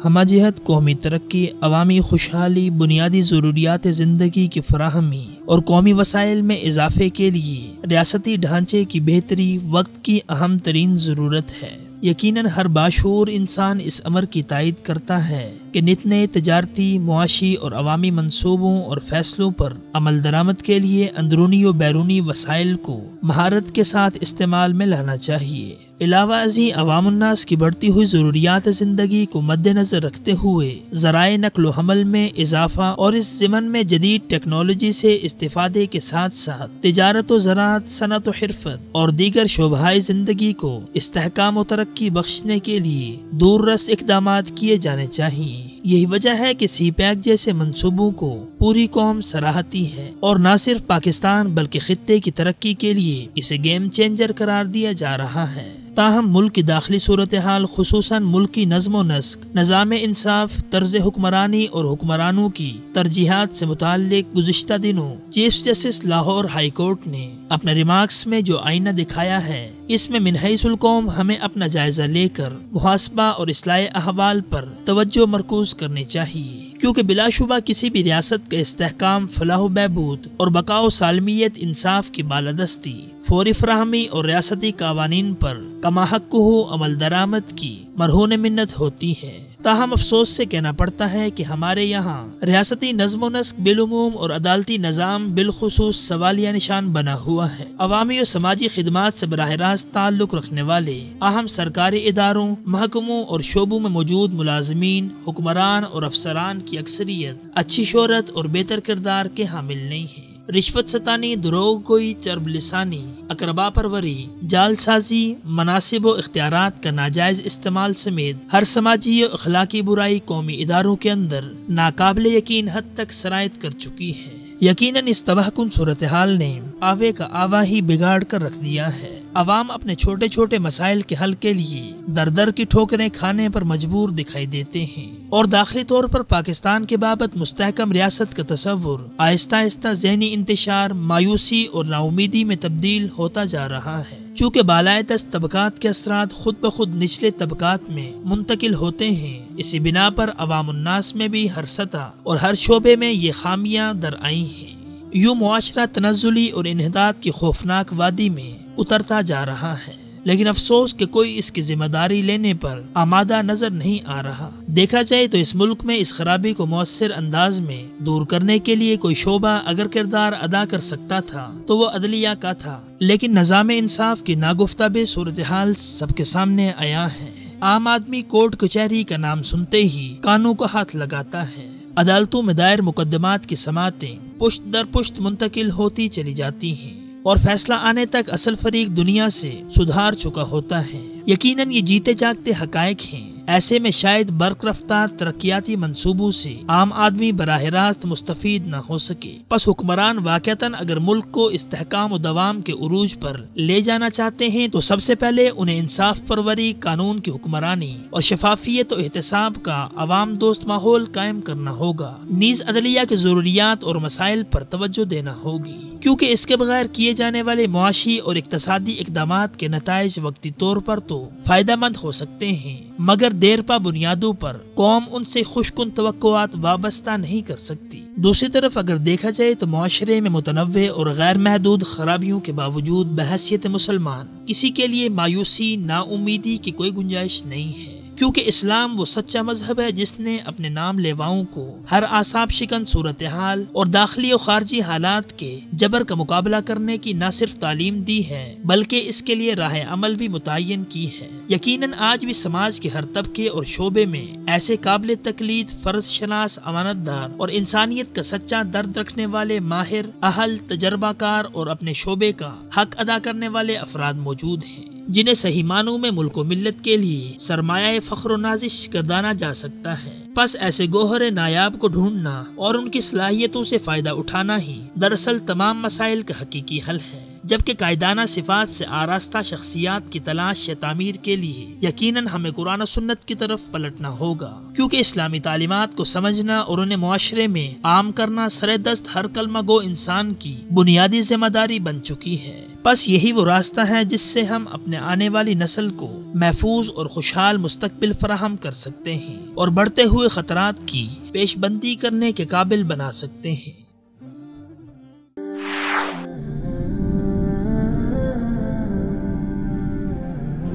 ہمہ جہت قومی ترقی، عوامی خوشحالی، بنیادی ضروریات زندگی کی فراہمی اور قومی وسائل میں اضافے کے لیے ریاستی ڈھانچے کی بہتری وقت کی اہم ترین ضرورت ہے۔ یقیناً ہر باشعور انسان اس امر کی تائید کرتا ہے کہ نت نئے تجارتی، معاشی اور عوامی منصوبوں اور فیصلوں پر عمل درآمد کے لیے اندرونی و بیرونی وسائل کو مہارت کے ساتھ استعمال میں لانا چاہیے۔ علاوہ ازیں عوام الناس کی بڑھتی ہوئی ضروریات زندگی کو مد نظر رکھتے ہوئے ذرائع نقل و حمل میں اضافہ اور اس ضمن میں جدید ٹیکنالوجی سے استفادے کے ساتھ ساتھ تجارت و زراعت، صنعت و حرفت اور دیگر شعبۂ زندگی کو استحکام و ترقی بخشنے کے لیے دور رس اقدامات کیے جانے چاہیے۔ یہی وجہ ہے کہ سی پیک جیسے منصوبوں کو پوری قوم سراہتی ہے اور نہ صرف پاکستان بلکہ خطے کی ترقی کے لیے اسے گیم چینجر قرار دیا جا رہا ہے۔ تاہم ملک کی داخلی صورتحال، خصوصاً ملکی نظم و نسق، نظام انصاف، طرز حکمرانی اور حکمرانوں کی ترجیحات سے متعلق گزشتہ دنوں chief justice Lahore high court نے اپنے ریمارکس میں جو آئینہ دکھایا ہے، اس میں من حیث القوم ہمیں اپنا جائزہ لے کر محاسبہ اور اصلاح احوال پر توجہ مرکوز کرنی چاہیے، کیونکہ بلا شبہ کسی بھی ریاست کا استحکام، فلاح و بہبود اور بقا و سالمیت، انصاف کی بالادستی، فوری فراہمی اور ریاستی قوانین پر کما حقہ عمل درآمد کی مرہون منت ہوتی ہے۔ تاہم افسوس سے کہنا پڑتا ہے کہ ہمارے یہاں ریاستی نظم و نسق بالعموم اور عدالتی نظام بالخصوص سوالیہ نشان بنا ہوا ہے۔ عوامی و سماجی خدمات سے براہ راست تعلق رکھنے والے اہم سرکاری اداروں، محکموں اور شعبوں میں موجود ملازمین، حکمران اور افسران کی اکثریت اچھی شہرت اور بہتر کردار کے حامل نہیں ہیں۔ رشوت ستانی، دروغ گوئی، چرب لسانی، اقربا پروری، جال سازی، مناصب و اختیارات کا ناجائز استعمال سمیت ہر سماجی و اخلاقی برائی قومی اداروں کے اندر ناقابل یقین حد تک سرایت کر چکی ہے۔ یقیناً اس تباہ کن صورتحال نے آوے کا آوا ہی بگاڑ کر رکھ دیا ہے۔ عوام اپنے چھوٹے چھوٹے مسائل کے حل کے لیے در در کی ٹھوکریں کھانے پر مجبور دکھائی دیتے ہیں، اور داخلی طور پر پاکستان کے بابت مستحکم ریاست کا تصور آہستہ آہستہ ذہنی انتشار، مایوسی اور نا امیدی میں تبدیل ہوتا جا رہا ہے۔ چونکہ بالائے دست طبقات کے اثرات خود بخود نچلے طبقات میں منتقل ہوتے ہیں، اسی بنا پر عوام الناس میں بھی ہر سطح اور ہر شعبے میں یہ خامیاں در آئی ہیں۔ یوں معاشرہ تنزلی اور انحطاط کی خوفناک وادی میں اترتا جا رہا ہے، لیکن افسوس کہ کوئی اس کی ذمہ داری لینے پر آمادہ نظر نہیں آ رہا۔ دیکھا جائے تو اس ملک میں اس خرابی کو مؤثر انداز میں دور کرنے کے لیے کوئی شعبہ اگر کردار ادا کر سکتا تھا تو وہ عدلیہ کا تھا، لیکن نظام انصاف کی ناگفتہ بے صورتحال سب کے سامنے آیا ہے۔ عام آدمی کورٹ کچہری کا نام سنتے ہی کانوں کو ہاتھ لگاتا ہے۔ عدالتوں میں دائر مقدمات کی سماعتیں پشت در پشت منتقل ہوتی چلی جاتی ہیں، اور فیصلہ آنے تک اصل فریق دنیا سے سدھار چکا ہوتا ہے۔ یقیناً یہ جیتے جاگتے حقائق ہیں۔ ایسے میں شاید برق رفتار ترقیاتی منصوبوں سے عام آدمی براہ راست مستفید نہ ہو سکے۔ پس حکمران واقعتاً اگر ملک کو استحکام و دوام کے عروج پر لے جانا چاہتے ہیں تو سب سے پہلے انہیں انصاف پروری، قانون کی حکمرانی اور شفافیت و احتساب کا عوام دوست ماحول قائم کرنا ہوگا۔ نیز عدلیہ کے ضروریات اور مسائل پر توجہ دینا ہوگی، کیونکہ اس کے بغیر کیے جانے والے معاشی اور اقتصادی اقدامات کے نتائج وقتی طور پر تو فائدہ مند ہو سکتے ہیں، مگر دیر پا بنیادوں پر قوم ان سے خوش کن توقعات وابستہ نہیں کر سکتی۔ دوسری طرف اگر دیکھا جائے تو معاشرے میں متنوع اور غیر محدود خرابیوں کے باوجود بحیثیت مسلمان کسی کے لیے مایوسی، نا امیدی کی کوئی گنجائش نہیں ہے، کیونکہ اسلام وہ سچا مذہب ہے جس نے اپنے نام لیواؤں کو ہر اعصاب شکن صورتحال اور داخلی و خارجی حالات کے جبر کا مقابلہ کرنے کی نہ صرف تعلیم دی ہے بلکہ اس کے لیے راہ عمل بھی متعین کی ہے۔ یقیناً آج بھی سماج کے ہر طبقے اور شعبے میں ایسے قابل تقلید، فرض شناس، امانت دار اور انسانیت کا سچا درد رکھنے والے ماہر، اہل، تجربہ کار اور اپنے شعبے کا حق ادا کرنے والے افراد موجود ہیں، جنہیں صحیح معنوں میں ملک و ملت کے لیے سرمایہ فخر و نازش گردانا جا سکتا ہے۔ پس ایسے گوہر نایاب کو ڈھونڈنا اور ان کی صلاحیتوں سے فائدہ اٹھانا ہی دراصل تمام مسائل کا حقیقی حل ہے۔ جبکہ قائدانہ صفات سے آراستہ شخصیات کی تلاش یا تعمیر کے لیے یقیناً ہمیں قرآن و سنت کی طرف پلٹنا ہوگا، کیونکہ اسلامی تعلیمات کو سمجھنا اور انہیں معاشرے میں عام کرنا سر دست ہر کلمہ گو انسان کی بنیادی ذمہ داری بن چکی ہے۔ بس یہی وہ راستہ ہے جس سے ہم اپنے آنے والی نسل کو محفوظ اور خوشحال مستقبل فراہم کر سکتے ہیں اور بڑھتے ہوئے خطرات کی پیش بندی کرنے کے قابل بنا سکتے ہیں۔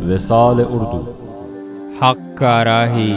وصال اردو، حق کا راہی